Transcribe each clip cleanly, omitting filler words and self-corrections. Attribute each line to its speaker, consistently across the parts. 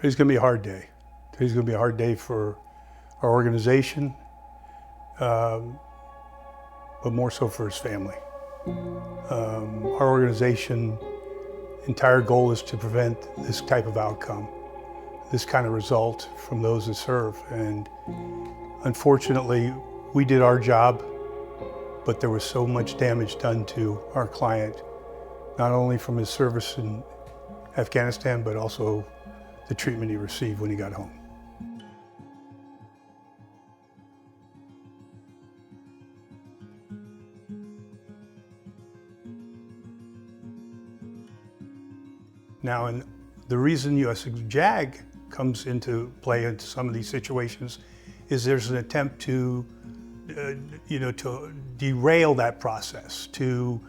Speaker 1: Today's going to be a hard day. Today's going to be a hard day for our organization, but more so for his family. Our organization entire goal is to prevent this type of outcome, this kind of result from those that serve. And unfortunately, we did our job, but there was so much damage done to our client, not only from his service in Afghanistan, but also the treatment he received when he got home. Now, and the reason US JAG comes into play into some of these situations is there's an attempt to, to derail that process, to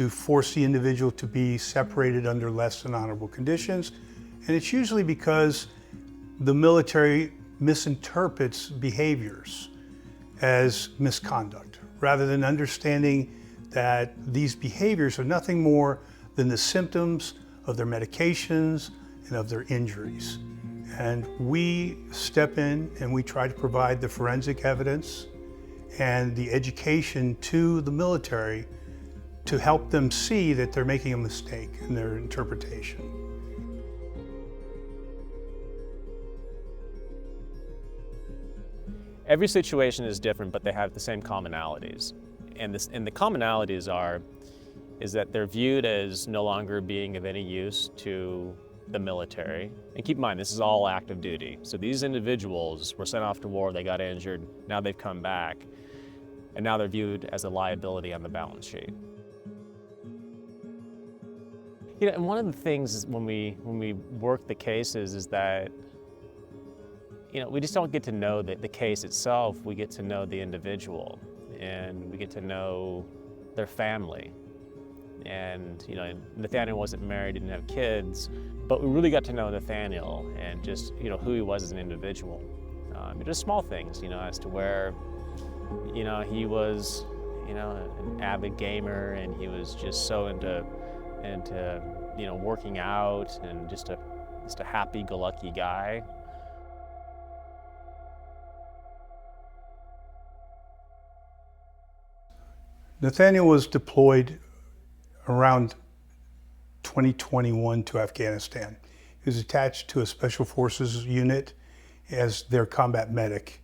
Speaker 1: force the individual to be separated under less than honorable conditions. And it's usually because the military misinterprets behaviors as misconduct, rather than understanding that these behaviors are nothing more than the symptoms of their medications and of their injuries. And we step in and we try to provide the forensic evidence and the education to the military to help them see that they're making a mistake in their interpretation.
Speaker 2: Every situation is different, but they have the same commonalities. And the commonalities is that they're viewed as no longer being of any use to the military. And keep in mind, this is all active duty. So these individuals were sent off to war, they got injured, now they've come back, and now they're viewed as a liability on the balance sheet. And one of the things is when we work the cases is that we just don't get to know the case itself, we get to know the individual, and we get to know their family. And Nathaniel wasn't married, didn't have kids, but we really got to know Nathaniel and just who he was as an individual. Just small things, as to where he was an avid gamer, and he was just so into working out, and just a happy-go-lucky guy.
Speaker 1: Nathaniel was deployed around 2021 to Afghanistan. He was attached to a Special Forces unit as their combat medic.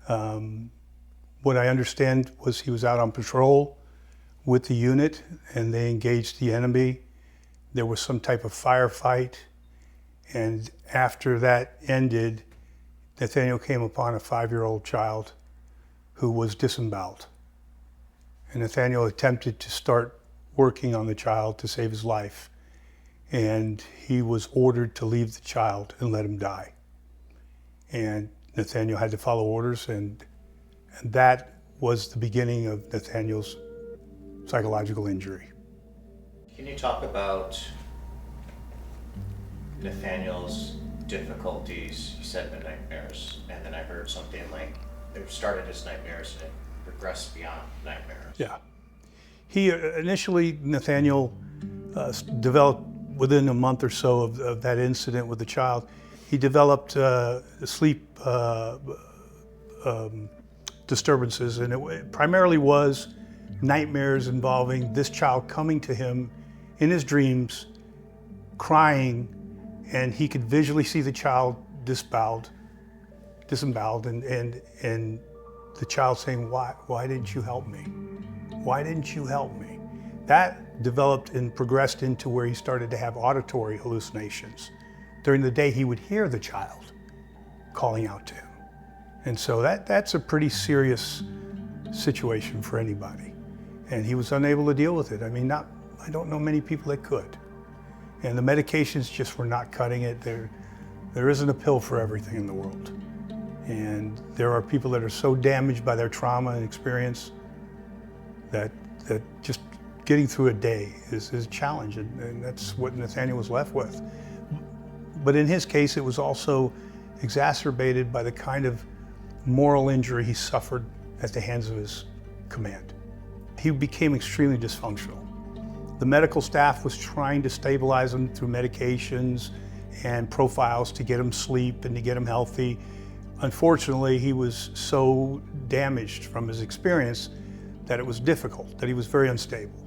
Speaker 1: What I understand was he was out on patrol with the unit and they engaged the enemy. There was some type of firefight, and after that ended, Nathaniel came upon a 5-year-old child who was disemboweled. And Nathaniel attempted to start working on the child to save his life, and he was ordered to leave the child and let him die. And Nathaniel had to follow orders, and that was the beginning of Nathaniel's psychological injury.
Speaker 3: Can you talk about Nathaniel's difficulties? You said the nightmares, and then I heard something like it started as nightmares and it progressed beyond nightmares.
Speaker 1: Yeah. He initially, Nathaniel developed within a month or so of that incident with the child, he developed sleep disturbances, and it primarily was nightmares involving this child coming to him in his dreams, crying, and he could visually see the child disemboweled, and the child saying, why didn't you help me? Why didn't you help me? That developed and progressed into where he started to have auditory hallucinations. During the day, he would hear the child calling out to him. And so that's a pretty serious situation for anybody. And he was unable to deal with it. I mean, I don't know many people that could. And the medications just were not cutting it. There isn't a pill for everything in the world. And there are people that are so damaged by their trauma and experience that just getting through a day is a challenge, and that's what Nathaniel was left with. But in his case, it was also exacerbated by the kind of moral injury he suffered at the hands of his command. He became extremely dysfunctional. The medical staff was trying to stabilize him through medications and profiles to get him sleep and to get him healthy. Unfortunately, he was so damaged from his experience that it was difficult, that he was very unstable.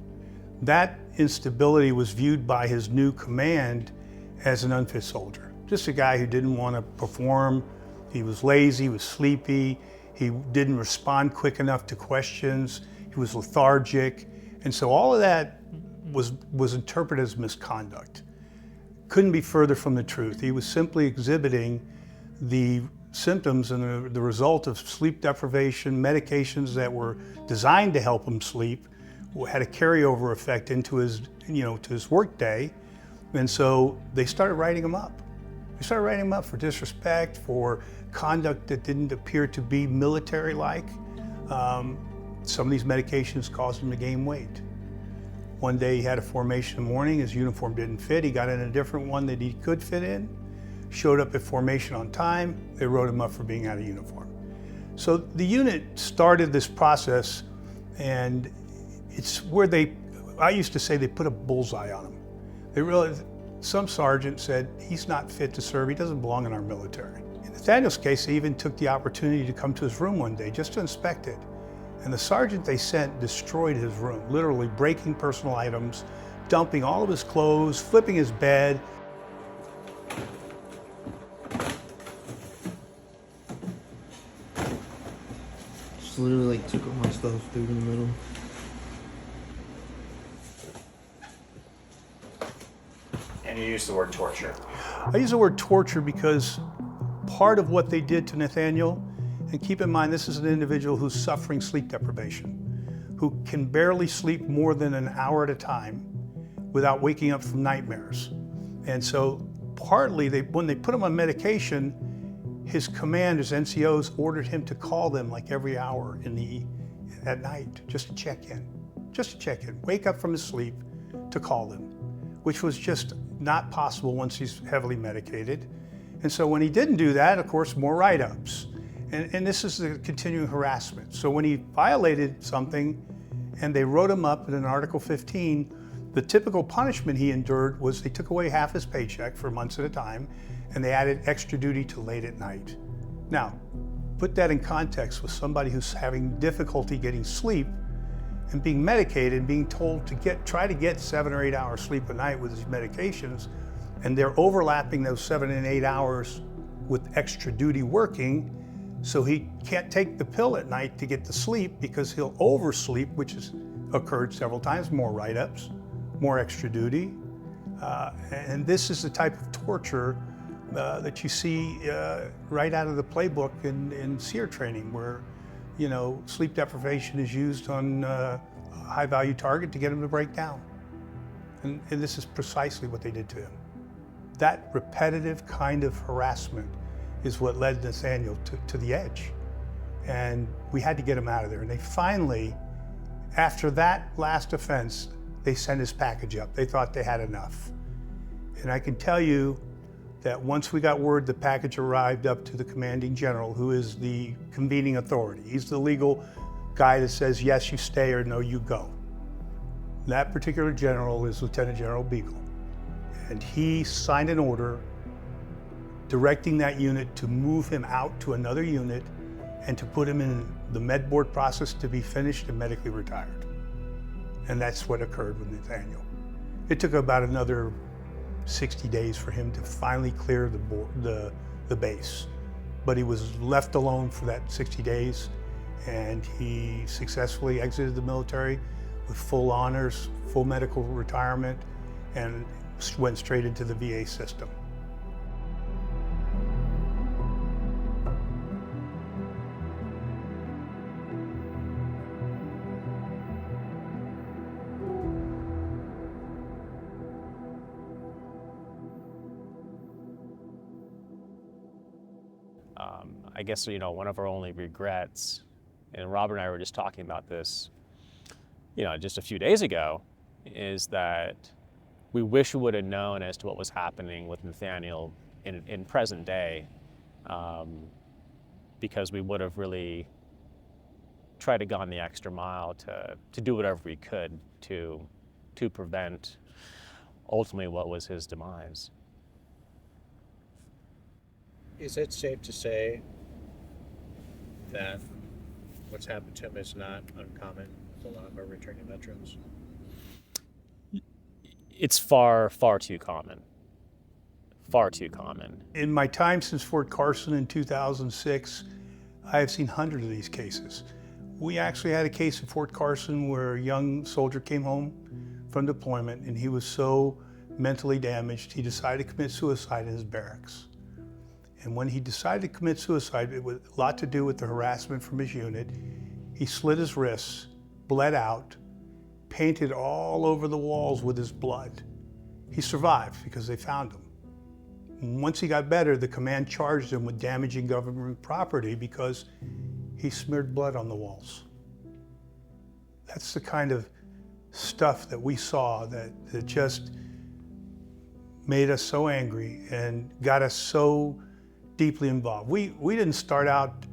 Speaker 1: That instability was viewed by his new command as an unfit soldier. Just a guy who didn't want to perform. He was lazy, he was sleepy, he didn't respond quick enough to questions, he was lethargic. And so all of that was interpreted as misconduct. Couldn't be further from the truth. He was simply exhibiting the symptoms and the result of sleep deprivation, medications that were designed to help him sleep, had a carryover effect into his, to his work day. And so they started writing him up. They started writing him up for disrespect, for conduct that didn't appear to be military-like. Some of these medications caused him to gain weight. One day he had a formation in the morning, his uniform didn't fit, he got in a different one that he could fit in, showed up at formation on time, they wrote him up for being out of uniform. So the unit started this process, and it's where I used to say they put a bullseye on him. They realized, some sergeant said, he's not fit to serve, he doesn't belong in our military. In Nathaniel's case, they even took the opportunity to come to his room one day just to inspect it. And the sergeant they sent destroyed his room, literally breaking personal items, dumping all of his clothes, flipping his bed.
Speaker 4: Just literally took all my stuff, threw it in the middle.
Speaker 3: And you use the word torture.
Speaker 1: I use the word torture because part of what they did to Nathaniel, and keep in mind this is an individual who's suffering sleep deprivation, who can barely sleep more than an hour at a time without waking up from nightmares. And so partly, when they put him on medication, his command, his NCOs, ordered him to call them like every hour at night, just to check in, wake up from his sleep to call them, which was just not possible once he's heavily medicated. And so when he didn't do that, of course, more write-ups. And this is the continuing harassment. So when he violated something and they wrote him up in an Article 15, the typical punishment he endured was they took away half his paycheck for months at a time, and they added extra duty to late at night. Now, put that in context with somebody who's having difficulty getting sleep and being medicated and being told to try to get 7 or 8 hours sleep a night with these medications, and they're overlapping those 7 and 8 hours with extra duty working, so he can't take the pill at night to get to sleep because he'll oversleep, which has occurred several times, more write-ups, more extra duty. And this is the type of torture that you see right out of the playbook in SEER training, where sleep deprivation is used on a high-value target to get him to break down. And this is precisely what they did to him. That repetitive kind of harassment is what led Nathaniel to the edge. And we had to get him out of there. And they finally, after that last offense, they sent his package up. They thought they had enough. And I can tell you that once we got word the package arrived up to the commanding general, who is the convening authority, he's the legal guy that says, yes, you stay, or no, you go. That particular general is Lieutenant General Beagle. And he signed an order directing that unit to move him out to another unit and to put him in the med board process to be finished and medically retired. And that's what occurred with Nathaniel. It took about another 60 days for him to finally clear the base. But he was left alone for that 60 days, and he successfully exited the military with full honors, full medical retirement, and went straight into the VA system.
Speaker 2: I guess, one of our only regrets, and Robert and I were just talking about this, just a few days ago, is that we wish we would have known as to what was happening with Nathaniel in present day, because we would have really tried to gone the extra mile to do whatever we could to prevent ultimately what was his demise.
Speaker 5: Is it safe to say that what's happened to him is not uncommon with a lot of our returning veterans?
Speaker 2: It's far, far too common. Far too common.
Speaker 1: In my time since Fort Carson in 2006, I have seen hundreds of these cases. We actually had a case in Fort Carson where a young soldier came home from deployment and he was so mentally damaged, he decided to commit suicide in his barracks. And when he decided to commit suicide, it was a lot to do with the harassment from his unit. He slit his wrists, bled out, painted all over the walls with his blood. He survived because they found him. Once he got better, the command charged him with damaging government property because he smeared blood on the walls. That's the kind of stuff that we saw that just made us so angry and got us so deeply involved. We didn't start out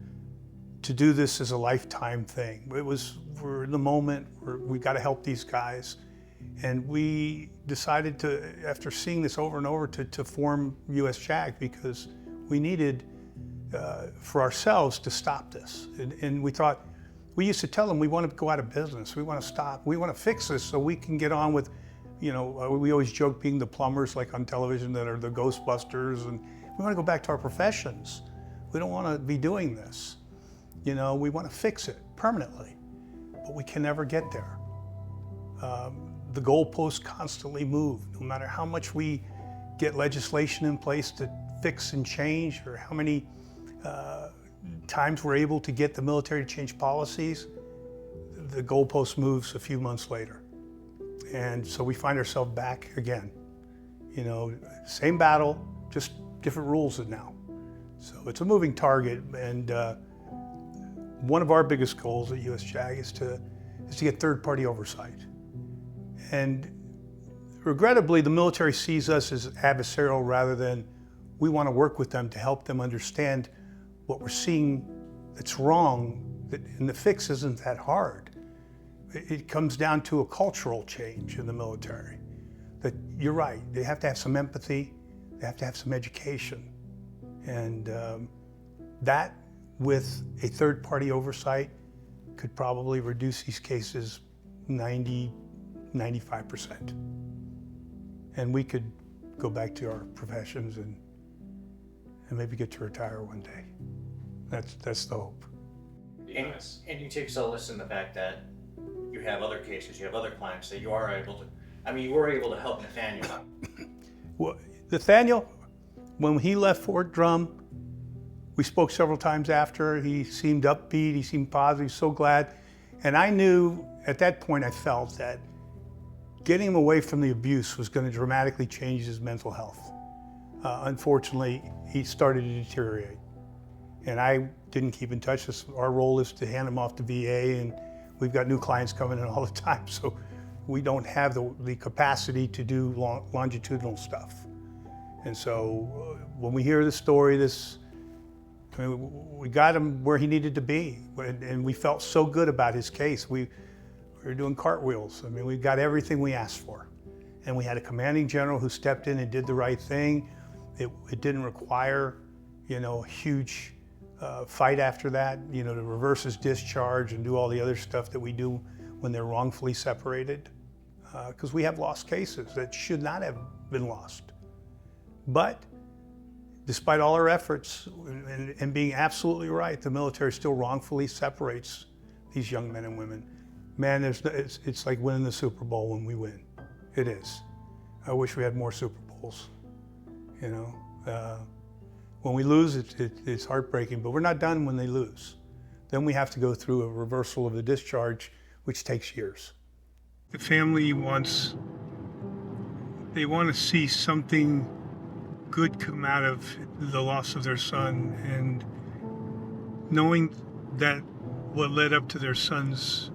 Speaker 1: to do this as a lifetime thing. It was, we're in the moment, we got to help these guys. And we decided to, after seeing this over and over, to form US JAG because we needed for ourselves to stop this. And we thought, we used to tell them we want to go out of business, we want to stop, we want to fix this so we can get on with, you know, we always joke being the plumbers like on television that are the Ghostbusters, and we want to go back to our professions. We don't want to be doing this. You know, we want to fix it permanently, but we can never get there. The goalposts constantly move, no matter how much we get legislation in place to fix and change, or how many times we're able to get the military to change policies, the goalpost moves a few months later. And so we find ourselves back again. You know, same battle, just different rules now. So it's a moving target, and one of our biggest goals at US JAG is to get third-party oversight. And regrettably, the military sees us as adversarial rather than we want to work with them to help them understand what we're seeing that's wrong, and the fix isn't that hard. It comes down to a cultural change in the military. That you're right, they have to have some empathy, they have to have some education. And that, with a third-party oversight, could probably reduce these cases 95%. And we could go back to our professions and maybe get to retire one day. That's the hope.
Speaker 3: And you take solace in the fact that you have other cases, you have other clients that you are able to, I mean, you were able to help Nathaniel.
Speaker 1: Well, Nathaniel, when he left Fort Drum, we spoke several times after. He seemed upbeat, he seemed positive, so glad. And I knew, at that point I felt that getting him away from the abuse was going to dramatically change his mental health. Unfortunately, he started to deteriorate. And I didn't keep in touch. Our role is to hand him off to VA, and we've got new clients coming in all the time, so we don't have the capacity to do longitudinal stuff. And so when we hear the story, we got him where he needed to be, and we felt so good about his case. We were doing cartwheels. I mean, we got everything we asked for. And we had a commanding general who stepped in and did the right thing. It didn't require, you know, a huge fight after that, you know, to reverse his discharge and do all the other stuff that we do when they're wrongfully separated. Because we have lost cases that should not have been lost. But despite all our efforts and being absolutely right, the military still wrongfully separates these young men and women. Man, it's like winning the Super Bowl when we win. It is. I wish we had more Super Bowls, you know. When we lose, it's heartbreaking, but we're not done when they lose. Then we have to go through a reversal of the discharge, which takes years. The family they want to see something good come out of the loss of their son, and knowing that what led up to their son's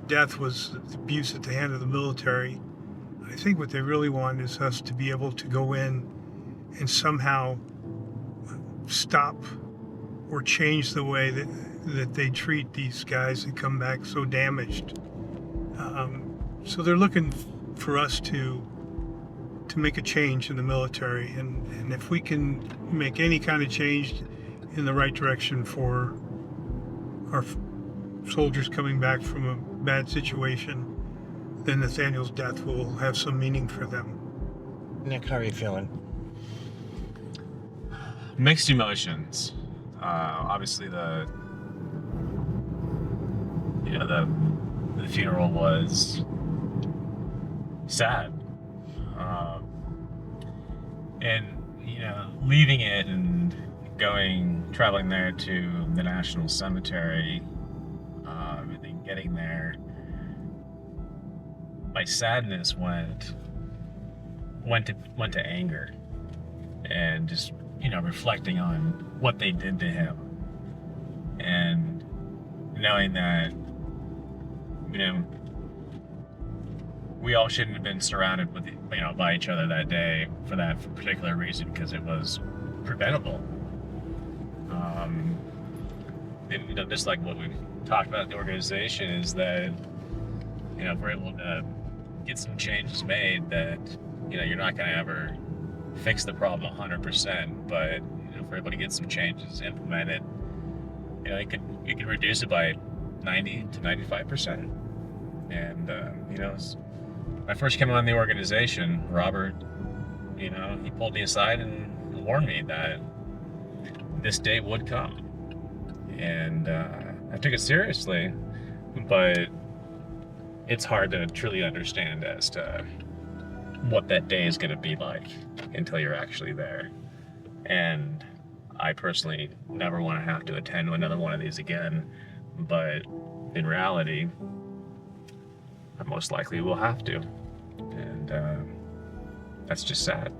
Speaker 1: death was abuse at the hand of the military, I think what they really want is us to be able to go in and somehow stop or change the way that they treat these guys that come back so damaged. So they're looking for us to to make a change in the military, and if we can make any kind of change in the right direction for our soldiers coming back from a bad situation, then Nathaniel's death will have some meaning for them.
Speaker 4: Nick, how are you feeling?
Speaker 2: Mixed emotions. Obviously, the funeral was sad, and leaving it and traveling there to the National Cemetery, and then getting there, my sadness went to anger, and just reflecting on what they did to him, and knowing that we all shouldn't have been surrounded with by each other that day for that particular reason, because it was preventable. And just like what we've talked about in the organization, is that if we're able to get some changes made, that you're not going to ever fix the problem 100%, but if we're able to get some changes implemented, you can reduce it by 90 to 95%. And when I first came on the organization, Robert, he pulled me aside and warned me that this day would come, and I took it seriously, but it's hard to truly understand as to what that day is going to be like until you're actually there. And I personally never want to have to attend another one of these again, but in reality, I most likely will have to, and that's just sad.